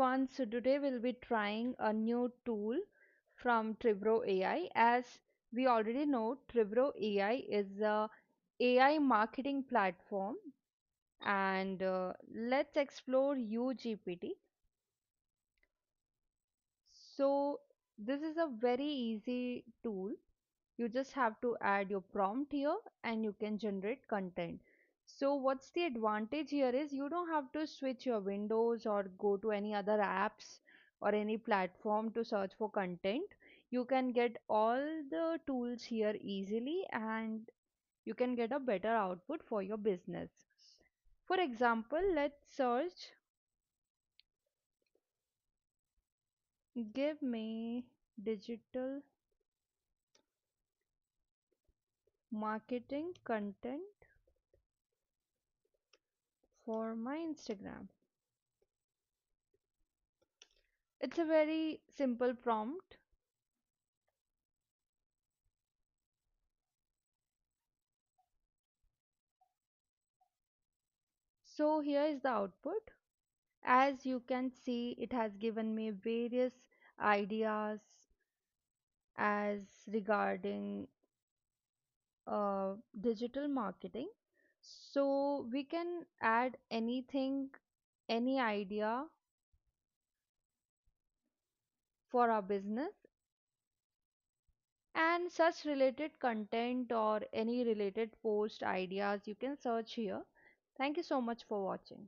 everyone. So today we'll be trying a new tool from Trivro AI. As we already know, Trivro AI is a AI marketing platform, and let's explore UGPT. So this is a very easy tool. You just have to add your prompt here and you can generate content. So what's the advantage here is you don't have to switch your windows or go to any other apps or any platform to search for content. You can get all the tools here easily and you can get a better output for your business. For example, let's search give me digital marketing content for my Instagram. It's a very simple prompt. So here is the output. As you can see, it has given me various ideas as regarding digital marketing. So we can add anything, any idea for our business and such related content or any related post ideas you can search here. Thank you so much for watching.